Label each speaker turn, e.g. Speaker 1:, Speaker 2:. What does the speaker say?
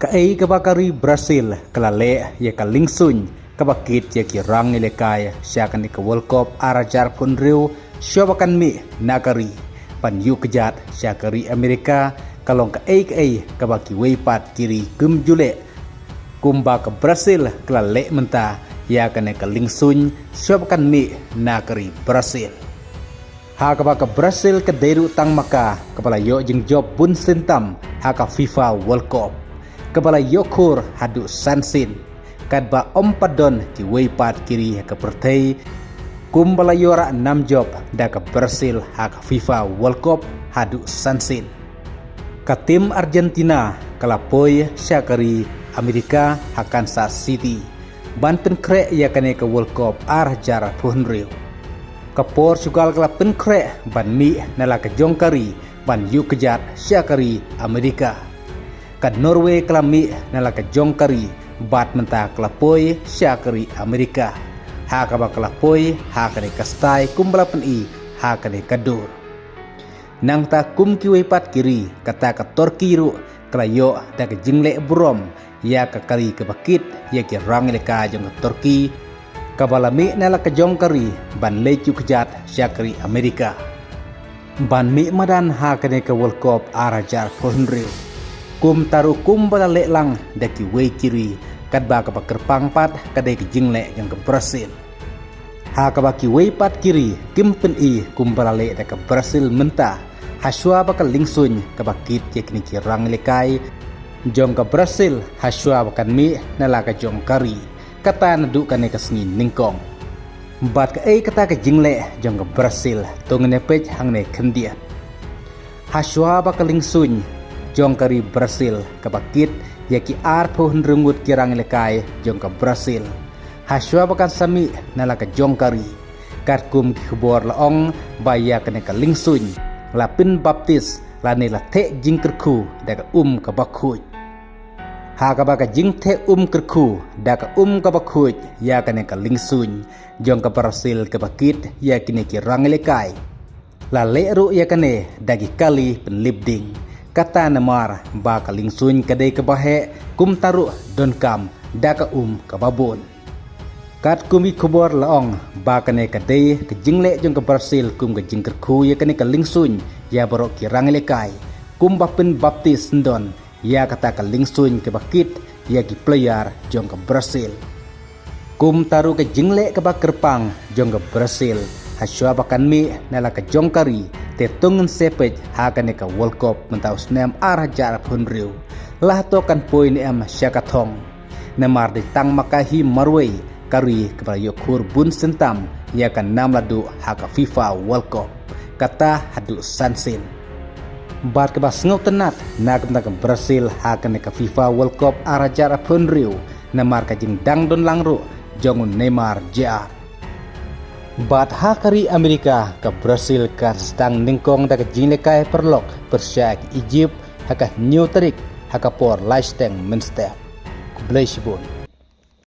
Speaker 1: Kaai kabakari Brazil kalale ya kalingsun kabakit ya kirang ilekay siya kan ka World Cup arajar punriu syabakan mi nakari pan yu kejat siya kari Amerika kalong kaai kabaki weipat kiri gumjule kumba ke Brazil kalale menta ya kan ka lingsun syabakan mi nakari Brazil ha kabaka Brazil ke deru tang maka kepala yo jeng job bun sentam ha ka FIFA World Cup kepala yokur hadu sansin kadba ompadon ki weipat kiri ke pertai kumbala yora 6 job da ke Brazil ha ka FIFA World Cup hadu sansin ka tim Argentina kalapoi syakari Amerika ha Kansas City banten kre ya kane ke World Cup arah jara punriu ka Portugal kalapen kre ban mi nala ke jongkari ban yu kejat syakari Amerika ka Norway kelami nala ka jongkari bat menta kelapoi syakari Amerika ha ka ba kelapoi ha ka ne kastai kumbala pen ha ka ne kadur nang ta kum ki weipat kiri kata ka Turki ru kelayo da ka jingle brom ya ka kari ke bakit ya ki rang le ka jong Turki ka balami nala ka jongkari ban leju kejat syakari Amerika ban mi madan ha ka ne ka World Cup arajar punriu kum taru kum bala leklang daki wei kiri kadba ka pakerpang pat kadai ki jingle yang ke Brazil ha ka baki wei pat kiri kim pen kum bala le da ke Brazil menta haswa baka lingsun ka bakit yakni ki rang lekai jong ke Brazil haswa bakan mi nala ka jong kari kata nadu kane ka sni ningkong bat ka kata ka jingle jong ke Brazil tongene pej hangne khendiat haswa baka lingsun jong kari Brazil kabakit yaki arpo hunrungut kirang lekai jong ka Brazil haswa bakan sami nalaka jong kari karkum kibor laong baya kene ka lingsun lapin baptis lane la te jingkerku daga ka bakhuj ha ka baka jing te kerku daga ka bakhuj ya kene ka lingsun jong ka Brazil kabakit yakine kirang lekai la leru yakane dagi kali penlibding kata namar ba kalingsun kadai kebahe kum taru don kam daka kababon kat kumi kubor laong ba kane kadai ke jingle jong ke Brazil kum ke jingkerku ya kane kalingsun ya borok kirang lekai kum bapin baptis ndon ya kata kalingsun ke bakit ya ki player jong ke Brazil kum taru ke jingle ke bakerpang jong ke Brazil haswa bakan mi nala ke jongkari te tungun sepej hakane ka World Cup mentaus nem arah jarap hunriu lah to kan poin em syakatong nemar di tang makahi marway kari kepala yokur bun sentam ya kan nam ladu haka FIFA World Cup kata hadu sansin bat ke basngau tenat nak ke Brazil hakane ka FIFA World Cup arah jarap hunriu nemar ka jing dang don langru jongun Neymar Jr bat hakari Amerika ke Brazil kan sedang ningkong da ke jinlekai perlok persyak Egypt haka New Tarik haka por lifestyle menstep ku Blaisbon